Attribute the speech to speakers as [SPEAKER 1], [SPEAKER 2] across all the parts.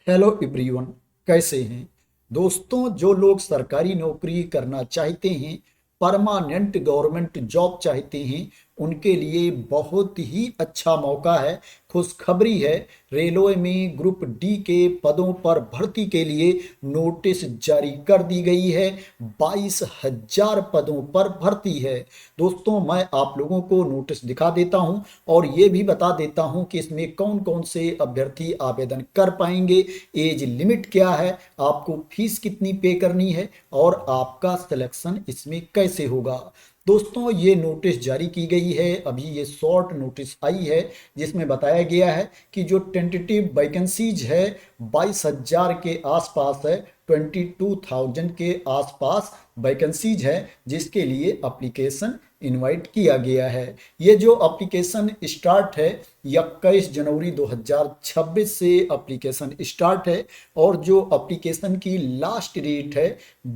[SPEAKER 1] Hello everyone. कैसे हैं दोस्तों? जो लोग सरकारी नौकरी करना चाहते हैं, परमानेंट गवर्नमेंट जॉब चाहते हैं, उनके लिए बहुत ही अच्छा मौका है। खुशखबरी है, रेलवे में ग्रुप डी के पदों पर भर्ती के लिए नोटिस जारी कर दी गई है। 22,000 पदों पर भर्ती है। दोस्तों, मैं आप लोगों को नोटिस दिखा देता हूं और ये भी बता देता हूं कि इसमें कौन कौन से अभ्यर्थी आवेदन कर पाएंगे, एज लिमिट क्या है, आपको फीस कितनी पे करनी है और आपका सिलेक्शन इसमें कैसे होगा। दोस्तों, ये नोटिस जारी की गई है, अभी ये शॉर्ट नोटिस आई है, जिसमें बताया गया है कि जो टेंटेटिव वैकेंसीज है 22,000 के आसपास है, 22,000 के आसपास वैकेंसीज है, जिसके लिए एप्लीकेशन इनवाइट किया गया है। ये जो एप्लीकेशन स्टार्ट है 21 जनवरी 2026 से एप्लीकेशन स्टार्ट है और जो एप्लीकेशन की लास्ट डेट है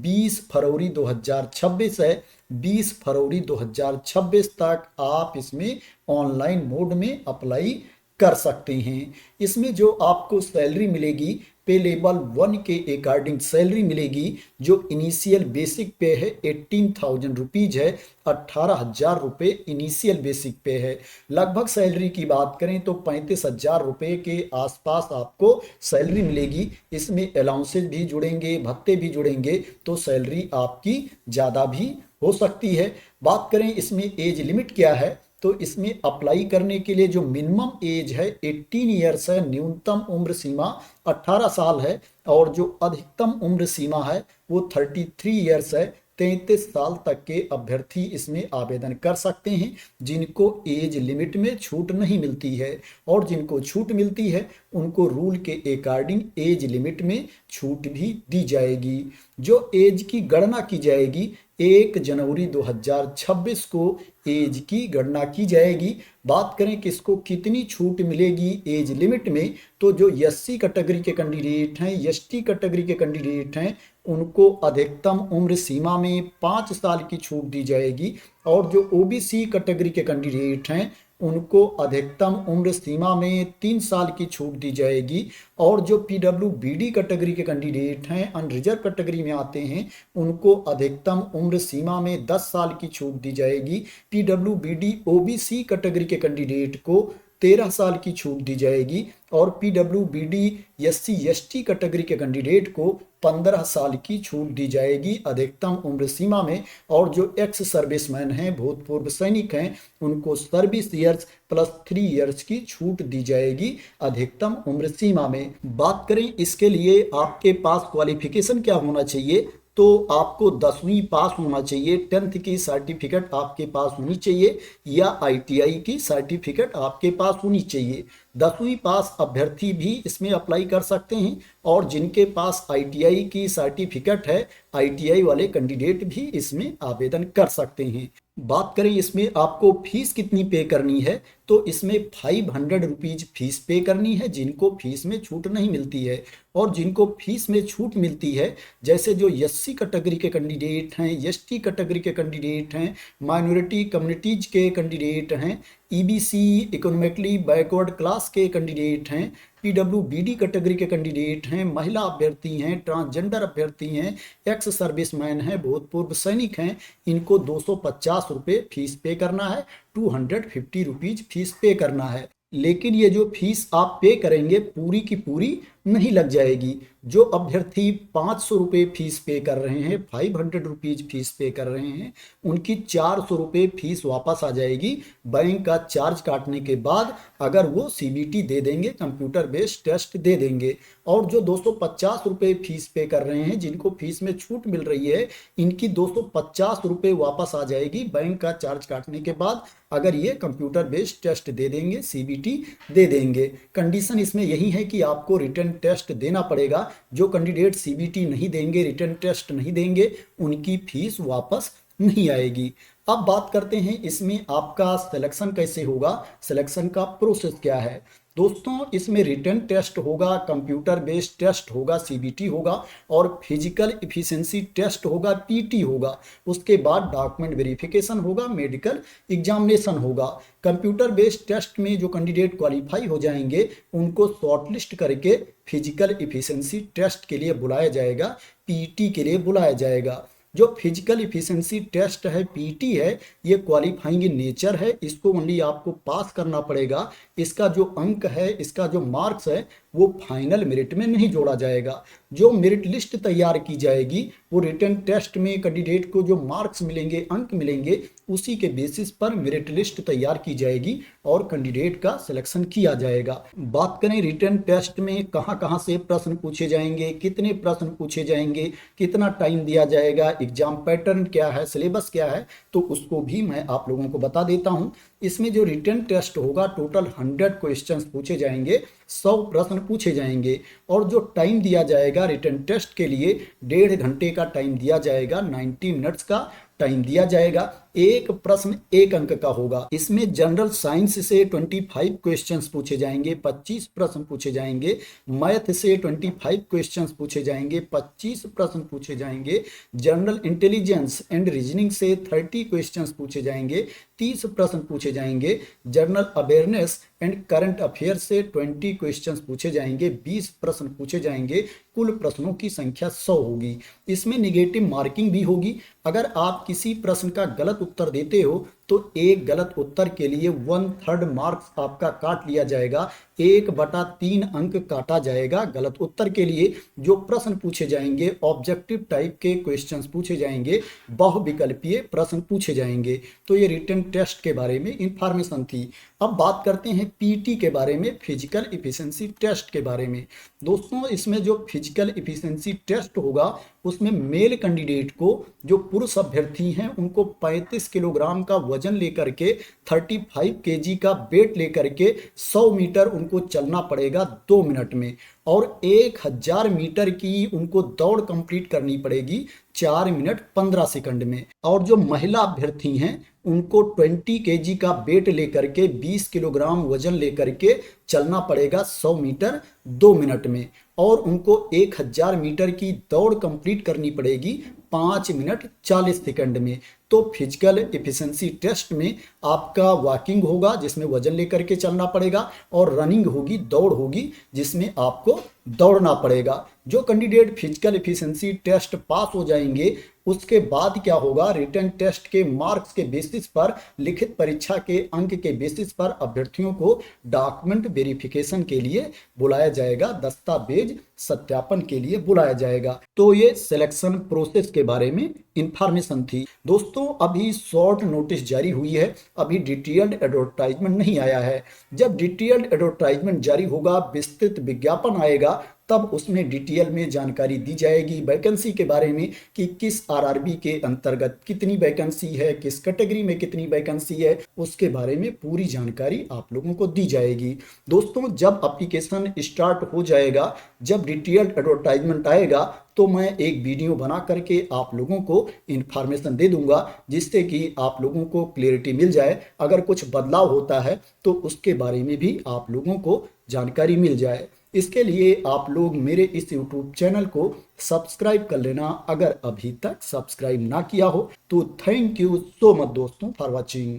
[SPEAKER 1] 20 फरवरी 2026 है। 20 फरवरी 2026 तक आप इसमें ऑनलाइन मोड में अप्लाई कर सकते हैं। इसमें जो आपको सैलरी मिलेगी, पे लेवल 1 के अकॉर्डिंग सैलरी मिलेगी। जो इनिशियल बेसिक पे है 18,000 रुपीज है, 18,000 रुपये इनिशियल बेसिक पे है। लगभग सैलरी की बात करें तो 35,000 रुपये के आसपास आपको सैलरी मिलेगी। इसमें अलाउंसेज भी जुड़ेंगे, भत्ते भी जुड़ेंगे, तो सैलरी आपकी ज़्यादा भी हो सकती है। बात करें इसमें एज लिमिट क्या है, तो इसमें अप्लाई करने के लिए जो मिनिमम एज है 18 ईयर्स है, न्यूनतम उम्र सीमा 18 साल है और जो अधिकतम उम्र सीमा है वो 33 ईयर्स है। 33 साल तक के अभ्यर्थी इसमें आवेदन कर सकते हैं, जिनको एज लिमिट में छूट नहीं मिलती है। और जिनको छूट मिलती है उनको रूल के अकॉर्डिंग एज लिमिट में छूट भी दी जाएगी। जो एज की गणना की जाएगी 1 जनवरी 2026 को एज की गणना की जाएगी। बात करें किसको कितनी छूट मिलेगी एज लिमिट में, तो जो एससी कैटेगरी के कैंडिडेट हैं, एसटी कैटेगरी के कैंडिडेट हैं, उनको अधिकतम उम्र सीमा में 5 साल की छूट दी जाएगी। और जो ओबीसी कैटेगरी के कैंडिडेट हैं उनको अधिकतम उम्र सीमा में 3 साल की छूट दी जाएगी। और जो पीडब्ल्यूबीडी कैटेगरी के कैंडिडेट हैं, अनरिजर्व कैटेगरी में आते हैं, उनको अधिकतम उम्र सीमा में 10 साल की छूट दी जाएगी। पीडब्ल्यूबीडी ओबीसी कैटेगरी के कैंडिडेट को 13 साल की छूट दी जाएगी और पीडब्ल्यूबीडी एससी एसटी कैटेगरी के कैंडिडेट को 15 साल की छूट दी जाएगी अधिकतम उम्र सीमा में। और जो एक्स सर्विसमैन हैं, भूतपूर्व सैनिक हैं, उनको सर्विस ईयर्स प्लस 3 ईयर्स की छूट दी जाएगी अधिकतम उम्र सीमा में। बात करें इसके लिए आपके पास क्वालिफिकेशन क्या होना चाहिए, तो आपको 10वीं पास होना चाहिए, 10th की सर्टिफिकेट आपके पास होनी चाहिए या आईटीआई की सर्टिफिकेट आपके पास होनी चाहिए। 10वीं पास अभ्यर्थी भी इसमें अप्लाई कर सकते हैं और जिनके पास आईटीआई की सर्टिफिकेट है, आईटीआई वाले कैंडिडेट भी इसमें आवेदन कर सकते हैं। बात करें इसमें आपको फीस कितनी पे करनी है, तो इसमें 500 रुपीज फीस पे करनी है जिनको फीस में छूट नहीं मिलती है। और जिनको फीस में छूट मिलती है, जैसे जो एससी कैटेगरी के कैंडिडेट हैं, एसटी कैटेगरी के कैंडिडेट हैं, माइनॉरिटी कम्युनिटीज के कैंडिडेट हैं, ईबीसी इकोनॉमिकली बैकवर्ड क्लास के कैंडिडेट हैं, पीडब्ल्यूबीडी कैटेगरी के कैंडिडेट हैं, महिला अभ्यर्थी हैं, ट्रांसजेंडर अभ्यर्थी हैं, एक्स सर्विसमैन हैं, भूतपूर्व सैनिक हैं, इनको 250 रुपये फीस पे करना है, 250 रुपीज फीस पे करना है। लेकिन ये जो फीस आप पे करेंगे पूरी की पूरी नहीं लग जाएगी। जो अभ्यर्थी 500 रुपये फीस पे कर रहे हैं, 500 रुपीज फीस पे कर रहे हैं, उनकी 400 रुपये फीस वापस आ जाएगी बैंक का चार्ज काटने के बाद, अगर वो सीबीटी दे देंगे, कंप्यूटर बेस्ड टेस्ट दे देंगे। और जो 250 रुपये फीस पे कर रहे हैं, जिनको फीस में छूट मिल रही है, इनकी 250 रुपये वापस आ जाएगी बैंक का चार्ज काटने के बाद, अगर ये कंप्यूटर बेस्ड टेस्ट दे देंगे, सीबीटी दे देंगे। कंडीशन इसमें यही है कि आपको रिटर्न टेस्ट देना पड़ेगा। जो कैंडिडेट सीबीटी नहीं देंगे, रिटर्न टेस्ट नहीं देंगे, उनकी फीस वापस नहीं आएगी। अब बात करते हैं इसमें आपका सिलेक्शन कैसे होगा, सिलेक्शन का प्रोसेस क्या है। दोस्तों इसमें रिटन टेस्ट होगा, कंप्यूटर बेस्ड टेस्ट होगा, सीबीटी होगा, और फिजिकल इफिशिएंसी टेस्ट होगा, पीटी होगा। उसके बाद डॉक्यूमेंट वेरिफिकेशन होगा, मेडिकल एग्जामिनेशन होगा। कंप्यूटर बेस्ड टेस्ट में जो कैंडिडेट क्वालिफाई हो जाएंगे उनको शॉर्टलिस्ट करके फिजिकल इफिशिएंसी टेस्ट के लिए बुलाया जाएगा, पीटी के लिए बुलाया जाएगा। जो फिजिकल इफिशिएंसी टेस्ट है, पीटी है, ये क्वालिफाइंग इन नेचर है, इसको ओनली आपको पास करना पड़ेगा। इसका जो अंक है, इसका जो मार्क्स है, वो फाइनल मेरिट में नहीं जोड़ा जाएगा। जो मेरिट लिस्ट तैयार की जाएगी वो रिटन टेस्ट में कैंडिडेट को जो मार्क्स मिलेंगे, अंक मिलेंगे, उसी के बेसिस पर मेरिट लिस्ट तैयार की जाएगी और कैंडिडेट का सिलेक्शन किया जाएगा। बात करें रिटन टेस्ट में कहां कहां से प्रश्न पूछे जाएंगे, कितने प्रश्न पूछे जाएंगे, कितना टाइम दिया जाएगा, एग्जाम पैटर्न क्या है, सिलेबस क्या है, तो उसको भी मैं आप लोगों को बता देता हूं। इसमें जो रिटन टेस्ट होगा टोटल 100 क्वेश्चंस पूछे जाएंगे, 100 प्रश्न पूछे जाएंगे, और जो टाइम दिया जाएगा रिटन टेस्ट के लिए 1.5 घंटे का टाइम दिया जाएगा, 90 मिनट्स का टाइम दिया जाएगा। एक प्रश्न 1 अंक का होगा। इसमें जनरल साइंस से 25 क्वेश्चंस पूछे जाएंगे, 25 प्रश्न पूछे जाएंगे। मैथ से 25 क्वेश्चंस पूछे जाएंगे, 25 प्रश्न पूछे जाएंगे। जनरल इंटेलिजेंस एंड रीजनिंग से 30 क्वेश्चंस पूछे जाएंगे, 30 प्रश्न पूछे जाएंगे। General awareness and current affair से 20 क्वेश्चंस पूछे जाएंगे, 20 प्रश्न पूछे जाएंगे। कुल प्रश्नों की संख्या 100 होगी। इसमें निगेटिव मार्किंग भी होगी। अगर आप किसी प्रश्न का गलत उत्तर देते हो तो एक गलत उत्तर के लिए 1/3 मार्क्स आपका काट लिया जाएगा, 1/3 अंक काटा जाएगा गलत उत्तर के लिए। जो प्रश्न पूछे जाएंगे ऑब्जेक्टिव टाइप के क्वेश्चंस पूछे जाएंगे, बहुविकल्पीय प्रश्न पूछे जाएंगे। तो ये रिटन टेस्ट के बारे में इंफॉर्मेशन थी। अब बात करते हैं पीटी के बारे में, फिजिकल इफिशिएंसी टेस्ट के बारे में। दोस्तों इसमें जो फिजिकल इफिशिएंसी टेस्ट होगा उसमें मेल कैंडिडेट को, जो पुरुष अभ्यर्थी हैं, उनको 35 किलोग्राम का वजन लेकर के 35 केजी का वेट लेकर के 100 मीटर उनको चलना पड़ेगा 2 मिनट में, और 1000 मीटर की उनको दौड़ कंप्लीट करनी पड़ेगी 4 मिनट 15 सेकंड में। और जो महिला अभ्यर्थी हैं उनको 20 केजी का वेट लेकर के 20 किलोग्राम वजन लेकर के चलना पड़ेगा 100 मीटर 2 मिनट में, और उनको 1000 मीटर की दौड़ कंप्लीट करनी पड़ेगी 5 मिनट 40 सेकंड में। तो फिजिकल इफिशिएंसी टेस्ट में आपका वॉकिंग होगा जिसमें वजन लेकर के चलना पड़ेगा, और रनिंग होगी, दौड़ होगी जिसमें आपको दौड़ना पड़ेगा। जो candidate physical efficiency test pass हो जाएंगे उसके बाद क्या होगा, रिटन टेस्ट के मार्क्स के बेसिस पर, लिखित परीक्षा के अंक के बेसिस पर अभ्यर्थियों को डॉक्यूमेंट वेरिफिकेशन के लिए बुलाया जाएगा, दस्तावेज सत्यापन के लिए बुलाया जाएगा। तो ये सिलेक्शन प्रोसेस के बारे में इंफॉर्मेशन थी। दोस्तों अभी शॉर्ट नोटिस जारी हुई है, अभी डिटेल्ड एडवर्टाइजमेंट नहीं आया है। जब डिटेल्ड एडवर्टाइजमेंट जारी होगा, विस्तृत विज्ञापन आएगा, तब उसमें डिटेल में जानकारी दी जाएगी वैकेंसी के बारे में कि किस आरआरबी के अंतर्गत कितनी वैकेंसी है, किस कैटेगरी में कितनी वैकेंसी है, उसके बारे में पूरी जानकारी आप लोगों को दी जाएगी। दोस्तों जब एप्लीकेशन स्टार्ट हो जाएगा, जब डिटेल्ड एडवर्टाइजमेंट आएगा, तो मैं एक वीडियो बना करके आप लोगों को इन्फॉर्मेशन दे दूंगा, जिससे कि आप लोगों को क्लियरिटी मिल जाए। अगर कुछ बदलाव होता है तो उसके बारे में भी आप लोगों को जानकारी मिल जाए। इसके लिए आप लोग मेरे इस YouTube चैनल को सब्सक्राइब कर लेना, अगर अभी तक सब्सक्राइब ना किया हो तो। थैंक यू सो मच दोस्तों फॉर वॉचिंग।